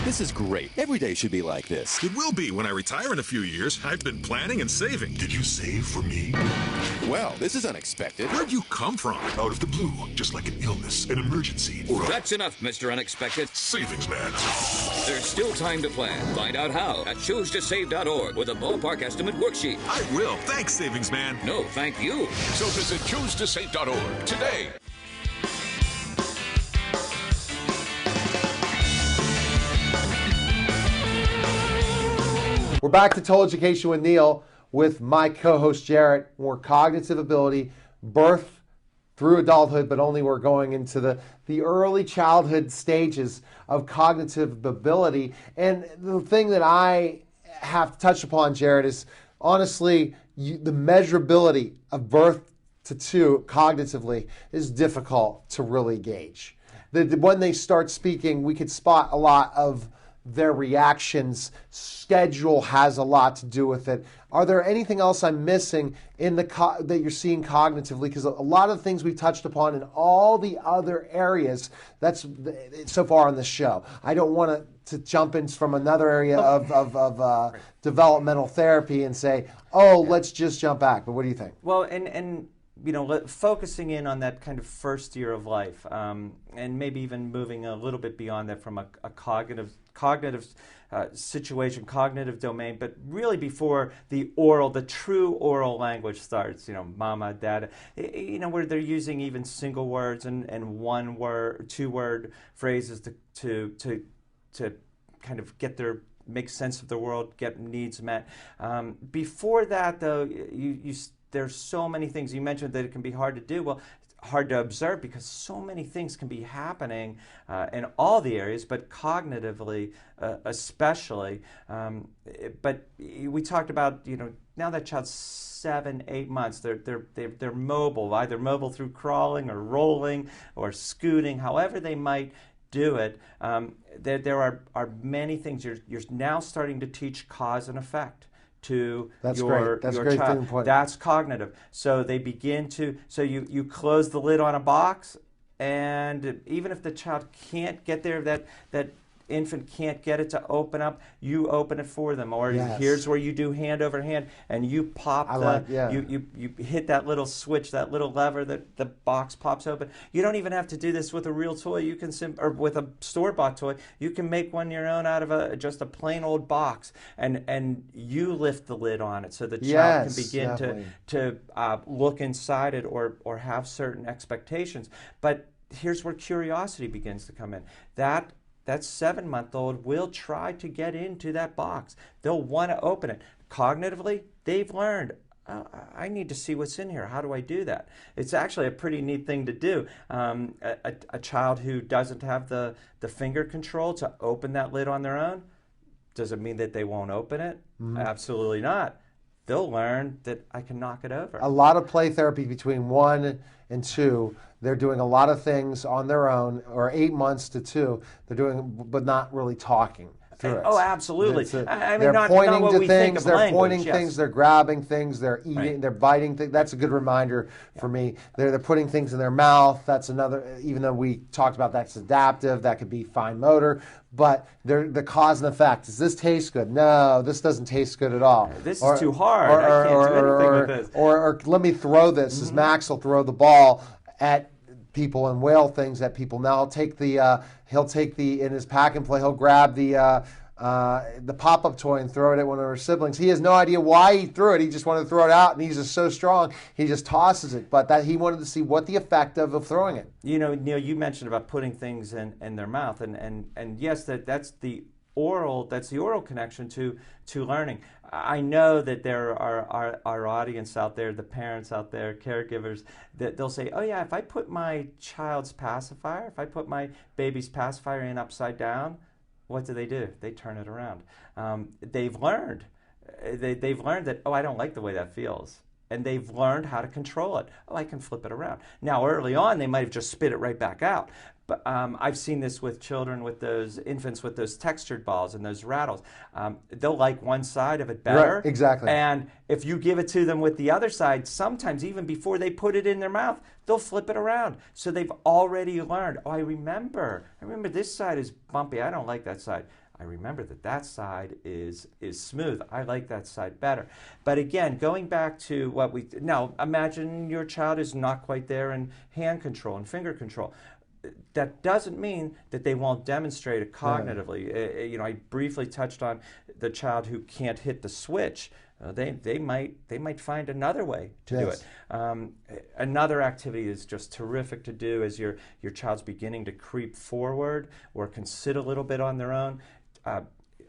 This is great. Every day should be like this. It will be when I retire in a few years. I've been planning and saving. Did you save for me? Well, this is unexpected. Where'd you come from? Out of the blue, just like an illness, an emergency, or That's enough, Mr. Unexpected. Savings Man. There's still time to plan. Find out how at choosetosave.org with a ballpark estimate worksheet. I will. Thanks, Savings Man. No, thank you. So visit choosetosave.org today. We're back to Total Education with Neil with my co-host Jarrett. More cognitive ability, birth through adulthood, but only we're going into the early childhood stages of cognitive ability. And the thing that I have touched upon, Jarrett, is honestly the measurability of birth to 2 cognitively is difficult to really gauge. When they start speaking, we could spot a lot of their reactions. Schedule has a lot to do with it. Are there anything else I'm missing in that you're seeing cognitively? Because a lot of the things we've touched upon in all the other areas, that's so far on the show. I don't want to jump in from another area of developmental therapy and say, let's just jump back. But what do you think? Well, and you know, focusing in on that kind of first year of life, and maybe even moving a little bit beyond that from a cognitive situation, cognitive domain, but really before the true oral language starts, you know, mama, dad, you know, where they're using even single words and 1-word, 2-word phrases to kind of make sense of the world, get needs met. Before that, though, there's so many things. You mentioned that it can be hard to do. Well, hard to observe because so many things can be happening in all the areas, but cognitively especially. But we talked about, now that child's 7, 8 months, they're mobile, either mobile through crawling or rolling or scooting, however they might do it. There are many things. You're now starting to teach cause and effect to your child. That's cognitive. So they begin to, so you close the lid on a box, and even if the child can't get there, that infant can't get it to open up, you open it for them. Or here's where you do hand over hand, and you pop you hit that little switch, that little lever, that the box pops open. You don't even have to do this with a real toy. You can or with a store-bought toy. You can make one your own out of just a plain old box, and you lift the lid on it so the child can begin to look inside it or have certain expectations. But here's where curiosity begins to come in. That 7-month-old will try to get into that box. They'll want to open it. Cognitively, they've learned, I need to see what's in here. How do I do that? It's actually a pretty neat thing to do. A child who doesn't have the finger control to open that lid on their own, does it mean that they won't open it? Absolutely not. They'll learn that I can knock it over. A lot of play therapy between 1 and 2. They're doing a lot of things on their own, or 8 months to 2. They're doing, but not really talking through it. Oh, absolutely. I mean, they're not pointing what to we things. think of They're language, pointing things. They're grabbing things. They're eating. They're biting things. That's a good reminder for me. They're putting things in their mouth. That's another. Even though we talked about that's adaptive, that could be fine motor. But the cause and effect. Does this taste good? No, this doesn't taste good at all. This is too hard. I can't do anything with this. Or let me throw this. As Max will throw the ball at people and wail things at people. Now he'll take the in his pack and play. He'll grab the pop-up toy and throw it at one of her siblings. He has no idea why he threw it. He just wanted to throw it out, and he's just so strong. He just tosses it. But that he wanted to see what the effect of throwing it. Neil, you mentioned about putting things in their mouth, and yes, that's the oral connection to learning. I know that there are our audience out there, the parents out there, caregivers, that they'll say, oh yeah, if I put my child's pacifier, if I put my baby's pacifier in upside down, what do? They turn it around. They've learned. They've learned that, oh, I don't like the way that feels. And they've learned how to control it. Oh, I can flip it around. Now, early on, they might have just spit it right back out. But I've seen this with children, with those infants, with those textured balls and those rattles. They'll like one side of it better. Right, exactly. And if you give it to them with the other side, sometimes even before they put it in their mouth, they'll flip it around. So they've already learned, oh, I remember this side is bumpy. I don't like that side. I remember that side is smooth. I like that side better. But again, going back to now imagine your child is not quite there in hand control and finger control. That doesn't mean that they won't demonstrate it cognitively. I briefly touched on the child who can't hit the switch. They might find another way to do it. Another activity is just terrific to do as your child's beginning to creep forward or can sit a little bit on their own.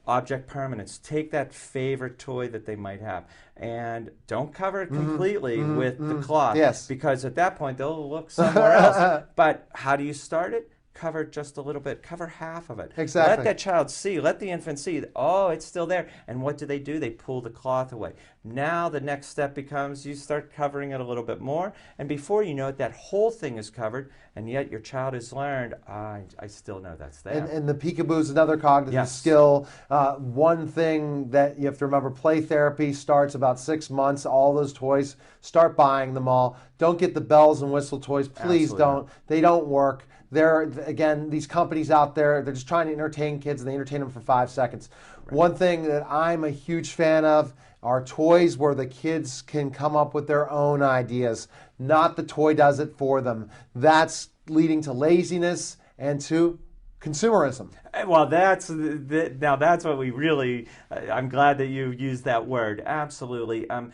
Object permanence. Take that favorite toy that they might have and don't cover it completely with the cloth. Yes. Because at that point they'll look somewhere else. But how do you start it? Cover just a little bit. Cover half of it. Exactly. Let that child see. Let the infant see. Oh, it's still there. And what do? They pull the cloth away. Now the next step becomes you start covering it a little bit more. And before you know it, that whole thing is covered. And yet your child has learned, I still know that's there. And the peekaboo is another cognitive skill. One thing that you have to remember, play therapy starts about 6 months. All those toys, start buying them all. Don't get the bells and whistle toys. Please don't. They don't work. Again, these companies out there, they're just trying to entertain kids, and they entertain them for 5 seconds. Right. One thing that I'm a huge fan of are toys where the kids can come up with their own ideas, not the toy does it for them. That's leading to laziness and to consumerism. Well, now that's what we really, I'm glad that you used that word. Absolutely. And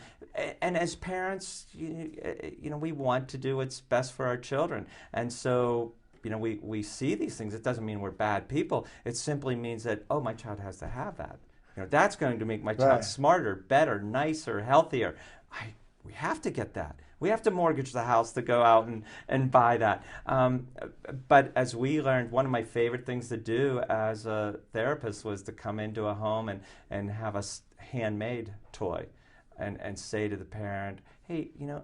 as parents, we want to do what's best for our children. And so, we see these things. It doesn't mean we're bad people. It simply means that, oh, my child has to have that. That's going to make my child smarter, better, nicer, healthier. we have to get that. We have to mortgage the house to go out and buy that. But as we learned, one of my favorite things to do as a therapist was to come into a home and have a handmade toy and say to the parent, hey, you know,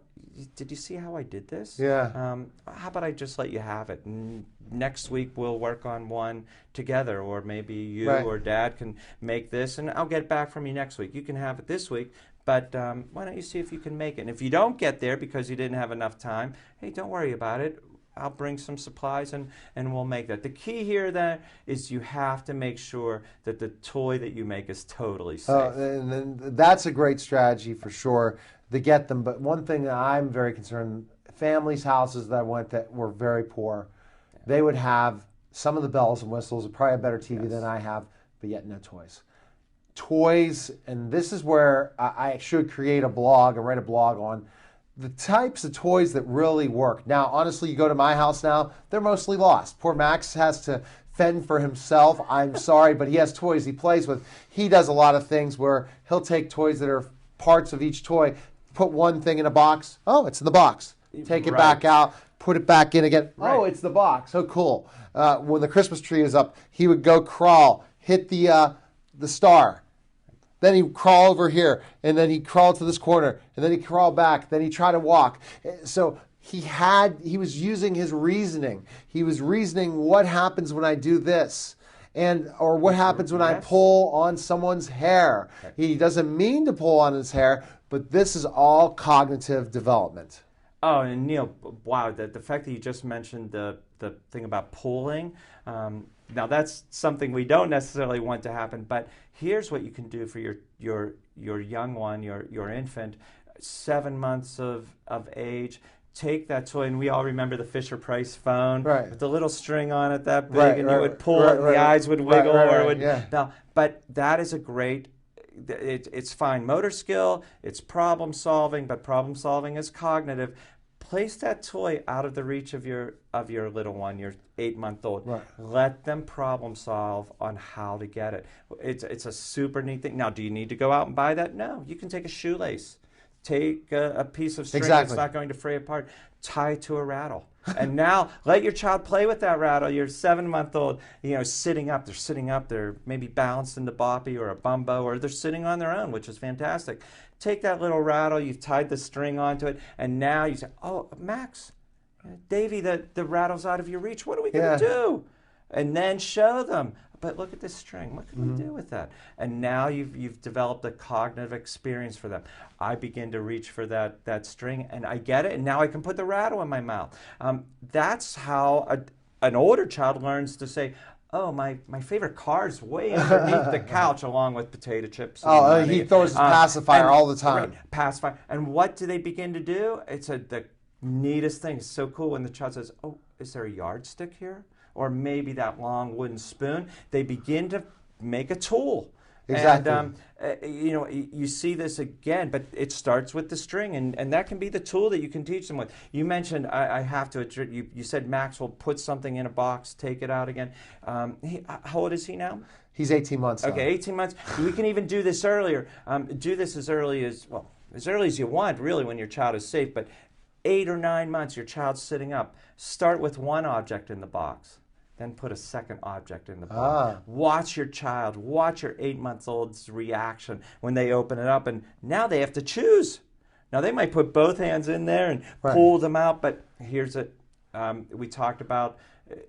did you see how I did this? Yeah. How about I just let you have it? And next week we'll work on one together, or maybe you or Dad can make this, and I'll get it back from you next week. You can have it this week, but why don't you see if you can make it? And if you don't get there because you didn't have enough time, hey, don't worry about it. I'll bring some supplies and we'll make that. The key here then is you have to make sure that the toy that you make is totally safe. And that's a great strategy for sure to get them. But one thing that I'm very concerned, families' houses that I went that were very poor, they would have some of the bells and whistles, probably a better TV than I have, but yet no toys. Toys, and this is where I should create a blog and write a blog on the types of toys that really work. Now, honestly, you go to my house now, they're mostly lost. Poor Max has to fend for himself. I'm sorry, but he has toys he plays with. He does a lot of things where he'll take toys that are parts of each toy, put one thing in a box. Oh, it's in the box. Take it back out, put it back in again. Oh, it's the box. Oh, cool. When the Christmas tree is up, he would go crawl, hit the star. Then he'd crawl over here, and then he'd crawl to this corner, and then he'd crawl back, then he'd try to walk. So he was using his reasoning. He was reasoning what happens when I do this, or what happens when I pull on someone's hair. He doesn't mean to pull on his hair, but this is all cognitive development. Oh, and Neil, wow, the fact that you just mentioned the thing about pulling, now that's something we don't necessarily want to happen, but here's what you can do for your young one, your infant, 7 months of age. Take that toy, and we all remember the Fisher-Price phone with the little string on it that big, and you would pull it, and the eyes would wiggle, or it would. Now, but that is a great. It's fine motor skill, it's problem solving, but problem solving is cognitive. Place that toy out of the reach of your little one, your 8-month-old. Let them problem solve on how to get it. It's a super neat thing. Now, do you need to go out and buy that? No. You can take a shoelace. Take a piece of string that's not going to fray apart. Tie it to a rattle. And now let your child play with that rattle. Your 7-month-old, sitting up. They're sitting up. They're maybe balanced in the boppy or a bumbo, or they're sitting on their own, which is fantastic. Take that little rattle. You've tied the string onto it, and now you say, "Oh, Max, Davy, the rattle's out of your reach. What are we going to do?" And then show them. But look at this string. What can we do with that? And now you've developed a cognitive experience for them. I begin to reach for that string, and I get it, and now I can put the rattle in my mouth. That's how an older child learns to say, "Oh, my favorite car is way underneath the couch, along with potato chips." And he throws his pacifier all the time. Pacifier. And what do they begin to do? It's the neatest thing. It's so cool when the child says, "Oh, is there a yardstick here?" Or maybe that long wooden spoon. They begin to make a tool. Exactly. And, you see this again, but it starts with the string, and that can be the tool that you can teach them with. You mentioned, I have to, you said Max will put something in a box, take it out again. How old is he now? He's 18 months now. Okay, 18 months. We can even do this earlier. Do this as early as you want, really, when your child is safe, but 8 or 9 months, your child's sitting up. Start with one object in the box. Then put a second object in the box. Watch your child, watch your 8-month-old's reaction when they open it up, and now they have to choose. Now they might put both hands in there and pull them out, but here's it. We talked about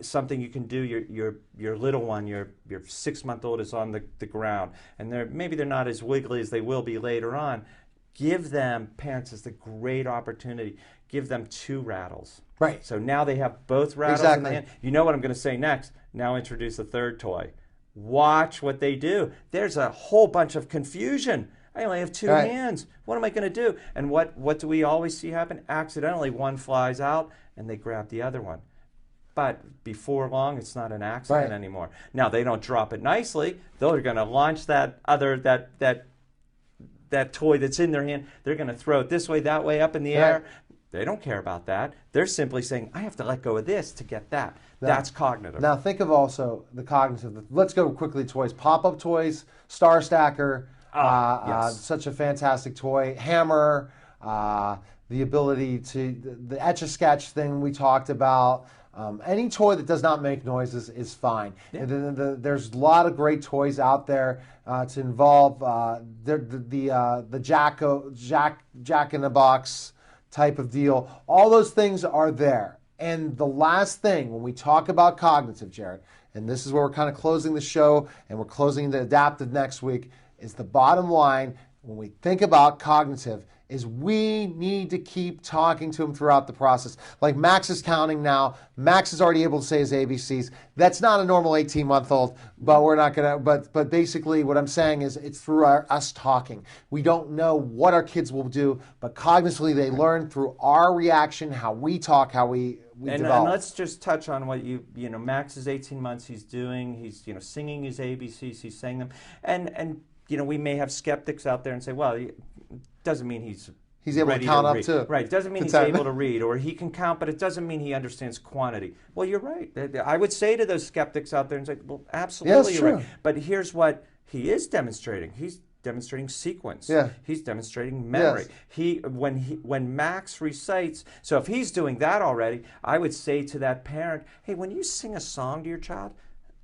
something you can do. Your little one, your 6-month-old is on the ground, and maybe they're not as wiggly as they will be later on. Give them, parents, is the great opportunity. Give them 2 rattles. Right. So now they have both rattles in the hand. You know what I'm going to say next. Now introduce a third toy. Watch what they do. There's a whole bunch of confusion. I only have 2 hands. What am I going to do? And what do we always see happen? Accidentally, one flies out, and they grab the other one. But before long, it's not an accident anymore. Now, they don't drop it nicely. They're going to launch that toy that's in their hand. They're going to throw it this way, that way, up in the air. They don't care about that. They're simply saying, I have to let go of this to get that. That's cognitive. Now think of also the cognitive. Let's go quickly toys. Pop-up toys, Star Stacker, such a fantastic toy. Hammer, the ability to, the Etch-a-Sketch thing we talked about. Any toy that does not make noises is fine. Yeah. And then there's a lot of great toys out there to involve the Jack in a Box type of deal. All those things are there. And the last thing, when we talk about cognitive, Jarrett, and this is where we're kind of closing the show, and we're closing the adaptive next week, is the bottom line, when we think about cognitive, is we need to keep talking to him throughout the process. Like Max is counting now. Max is already able to say his ABCs. That's not a normal 18-month-old, but we're not going to, but basically what I'm saying is it's through us talking. We don't know what our kids will do, but cognitively they learn through our reaction, how we talk, how we develop. And let's just touch on what you know, Max is 18 months, he's doing, he's, singing his ABCs, he's saying them. And we may have skeptics out there and say, well, it doesn't mean he's able to count up too. Right, doesn't mean he's able to read, or he can count, but it doesn't mean he understands quantity. Well, you're right. I would say to those skeptics out there and say, well, absolutely yes, you're right. But here's what he is demonstrating. He's demonstrating sequence. Yeah. He's demonstrating memory. Yes. When Max recites, so if he's doing that already, I would say to that parent, hey, when you sing a song to your child,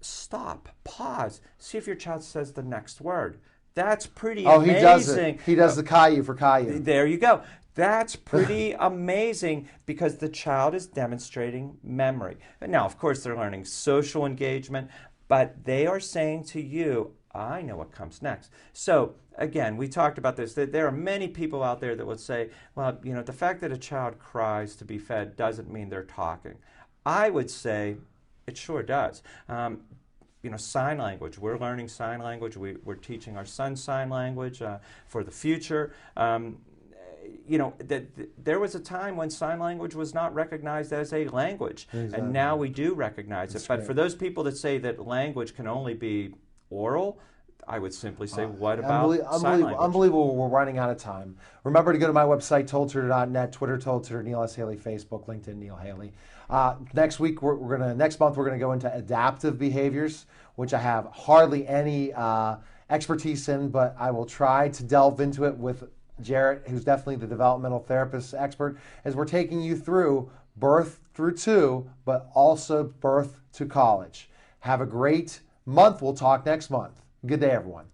stop, pause, see if your child says the next word. That's pretty amazing. He does it. He does the Caillou for Caillou. There you go. That's pretty amazing because the child is demonstrating memory. Now, of course, they're learning social engagement, but they are saying to you, I know what comes next. So, again, we talked about this. That there are many people out there that would say, well, the fact that a child cries to be fed doesn't mean they're talking. I would say it sure does. Sign language. We're learning sign language. We're teaching our son sign language for the future. There was a time when sign language was not recognized as a language, and now we do recognize it. But for those people that say that language can only be oral, I would simply say, what about sign language? Unbelievable. We're running out of time. Remember to go to my website, totaltutor.net, Twitter, Total Tutor, Neil S. Haley, Facebook, LinkedIn, Neil Haley. Next month we're gonna go into adaptive behaviors, which I have hardly any expertise in, but I will try to delve into it with Jarrett, who's definitely the developmental therapist expert, as we're taking you through birth through 2, but also birth to college. Have a great month. We'll talk next month. Good day, everyone.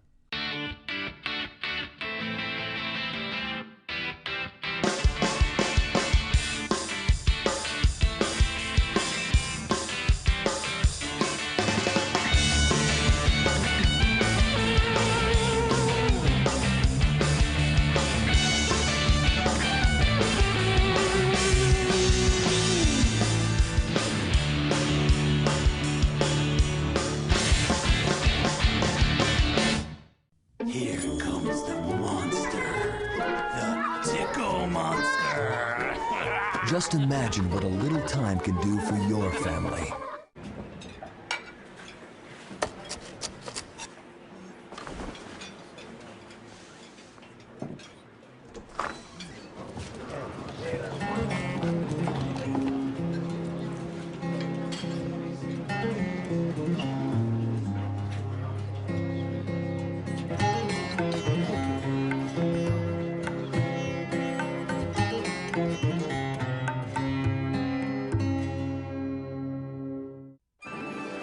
Just imagine what a little time can do for your family.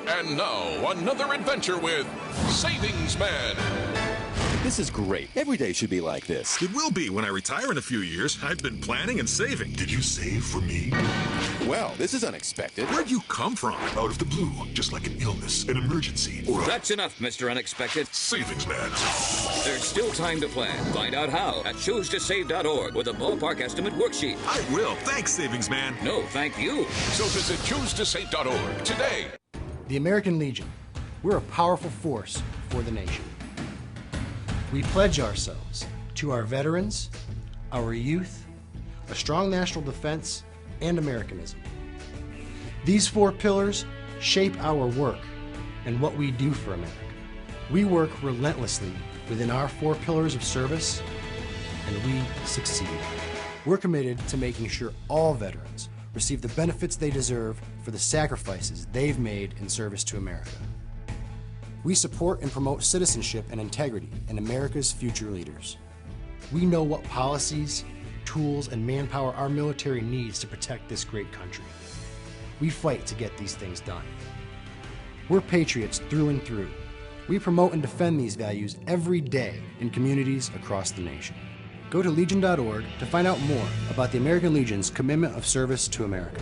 And now, another adventure with Savings Man. This is great. Every day should be like this. It will be when I retire in a few years. I've been planning and saving. Did you save for me? Well, this is unexpected. Where'd you come from? Out of the blue, just like an illness, an emergency, or That's enough, Mr. Unexpected. Savings Man. There's still time to plan. Find out how at choose2save.org with a ballpark estimate worksheet. I will. Thanks, Savings Man. No, thank you. So visit choose2save.org today. The American Legion. We're a powerful force for the nation. We pledge ourselves to our veterans, our youth, a strong national defense, and Americanism. These 4 pillars shape our work and what we do for America. We work relentlessly within our 4 pillars of service, and we succeed. We're committed to making sure all veterans receive the benefits they deserve for the sacrifices they've made in service to America. We support and promote citizenship and integrity in America's future leaders. We know what policies tools, and manpower our military needs to protect this great country. We fight to get these things done. We're patriots through and through. We promote and defend these values every day in communities across the nation. Go to Legion.org to find out more about the American Legion's commitment of service to America.